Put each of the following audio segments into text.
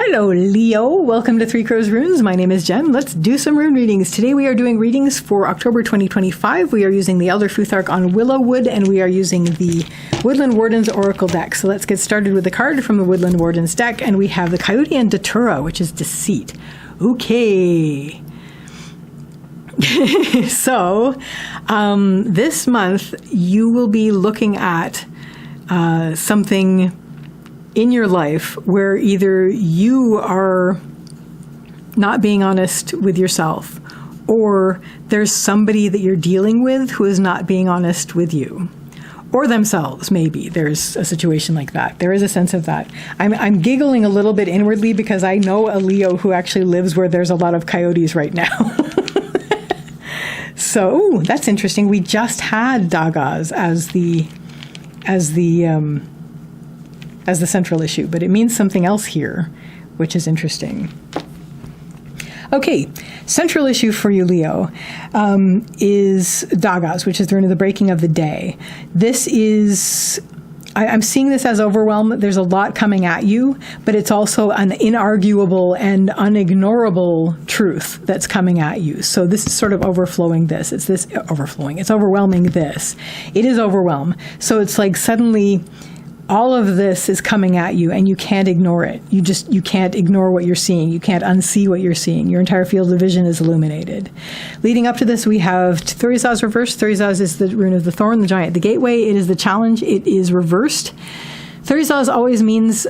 Hello, Leo. Welcome to Three Crows Runes. My name is Jen. Let's do some rune readings. Today we are doing readings for October 2025. We are using the Elder Futhark on Willow wood, and we are using the Woodland Wardens Oracle deck. So let's get started with the card from the Woodland Wardens deck, and we have the Coyote and Datura, which is Deceit. Okay. So, this month you will be looking at something in your life where either you are not being honest with yourself, or there's somebody that you're dealing with who is not being honest with you, or themselves. Maybe there's a situation like that. There is a sense of that. I'm giggling a little bit inwardly because I know a Leo who actually lives where there's a lot of coyotes right now. So that's interesting. We just had Dagas as the central issue, but it means something else here, which is interesting. Okay, central issue for you, Leo, is Dagas, which is the rune of the breaking of the day. This is, I'm seeing this as overwhelm. There's a lot coming at you, but it's also an inarguable and unignorable truth that's coming at you. So this is sort of overflowing this. It's this overflowing. It's overwhelming this. It is overwhelm. So it's like suddenly all of this is coming at you and you can't ignore it. You can't ignore what you're seeing. You can't unsee what you're seeing. Your entire field of vision is illuminated. Leading up to this, we have Thurizaz reversed. Thurizaz is the rune of the thorn, the giant, the gateway. It is the challenge. It is reversed. Thurizaz always means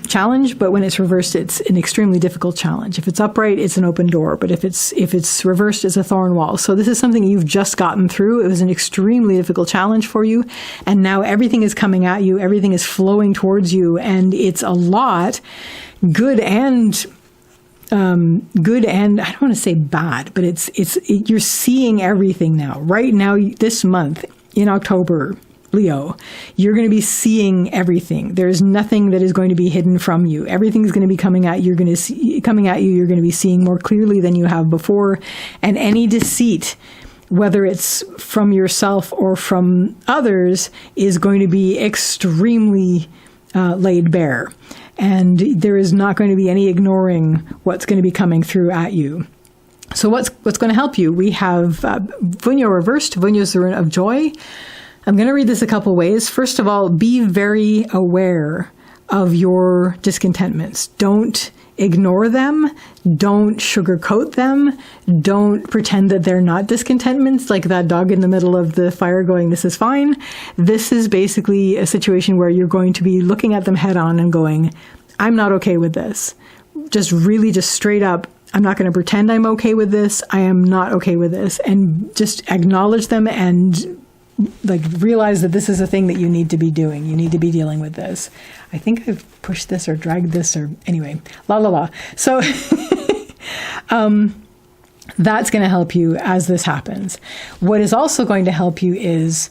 challenge, but when it's reversed, it's an extremely difficult challenge. If it's upright, it's an open door, but if it's reversed, it's a thorn wall. So this is something you've just gotten through. It was an extremely difficult challenge for you, and now everything is coming at you. Everything is flowing towards you, and it's a lot, good and I don't want to say bad, but you're seeing everything now. Right now, this month in October, Leo, you're going to be seeing everything. There's nothing that is going to be hidden from you. Everything's going to be coming at you. You're going to be seeing more clearly than you have before. And any deceit, whether it's from yourself or from others, is going to be extremely laid bare. And there is not going to be any ignoring what's going to be coming through at you. So what's going to help you? We have Vunyo reversed. Vunyo is the rune of joy. I'm going to read this a couple ways. First of all, be very aware of your discontentments. Don't ignore them. Don't sugarcoat them. Don't pretend that they're not discontentments, like that dog in the middle of the fire going, this is fine. This is basically a situation where you're going to be looking at them head on and going, I'm not okay with this. Just straight up, I'm not going to pretend I'm okay with this. I am not okay with this. And just acknowledge them and realize that this is a thing that you need to be doing. You need to be dealing with this. I think I've pushed this or dragged this or anyway, So that's going to help you as this happens. What is also going to help you is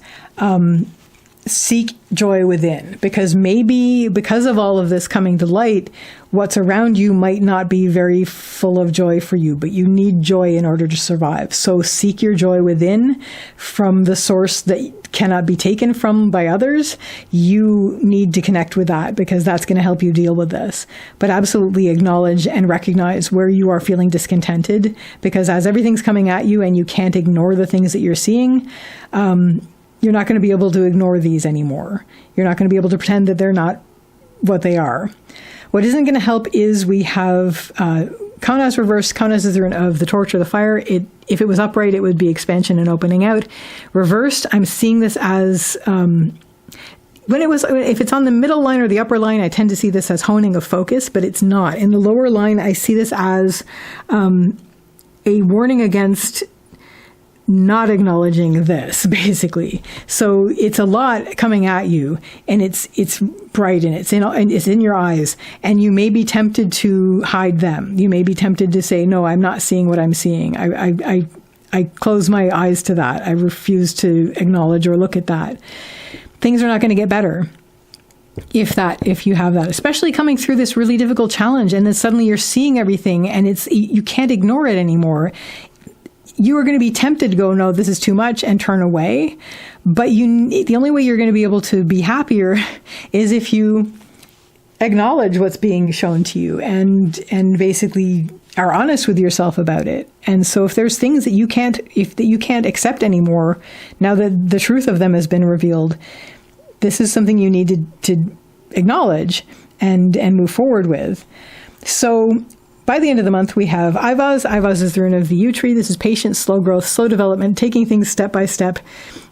seek joy within, because maybe because of all of this coming to light, what's around you might not be very full of joy for you, but you need joy in order to survive. So seek your joy within from the source that cannot be taken from by others. You need to connect with that because that's going to help you deal with this. But absolutely acknowledge and recognize where you are feeling discontented, because as everything's coming at you and you can't ignore the things that you're seeing, you're not going to be able to ignore these anymore. You're not going to be able to pretend that they're not what they are. What isn't going to help is we have Kaunaz reversed. Kaunaz is the rune of the torch or the fire. If it was upright, it would be expansion and opening out. Reversed, I'm seeing this as if it's on the middle line or the upper line, I tend to see this as honing of focus, but it's not. In the lower line, I see this as a warning against not acknowledging this, basically. So it's a lot coming at you, and it's bright, and it's in your eyes, and you may be tempted to hide them. You may be tempted to say, no, I'm not seeing what I'm seeing. I close my eyes to that. I refuse to acknowledge or look at that. Things are not going to get better if you have that, especially coming through this really difficult challenge, and then suddenly you're seeing everything, and you can't ignore it anymore. You are going to be tempted to go, no, this is too much, and turn away. But the only way you're going to be able to be happier is if you acknowledge what's being shown to you and basically are honest with yourself about it. And so if there's things that you can't accept anymore, now that the truth of them has been revealed, this is something you need to acknowledge and move forward with. So by the end of the month, we have Ivaz. Ivaz is the rune of the yew tree. This is patience, slow growth, slow development, taking things step by step.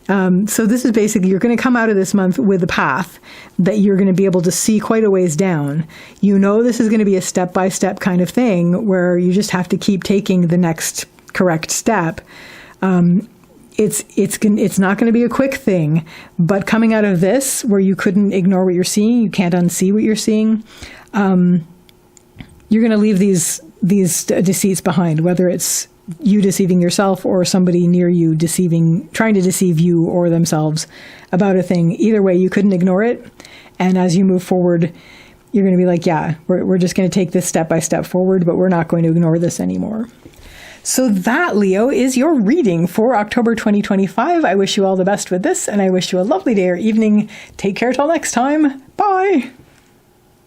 So this is basically, you're going to come out of this month with a path that you're going to be able to see quite a ways down. You know this is going to be a step-by-step kind of thing where you just have to keep taking the next correct step. It's not going to be a quick thing, but coming out of this where you couldn't ignore what you're seeing, you can't unsee what you're seeing, you're going to leave these deceits behind, whether it's you deceiving yourself or somebody near you trying to deceive you or themselves about a thing. Either way, you couldn't ignore it. And as you move forward, you're going to be like, yeah, we're just going to take this step by step forward, but we're not going to ignore this anymore. So that, Leo, is your reading for October 2025. I wish you all the best with this, and I wish you a lovely day or evening. Take care till next time. Bye.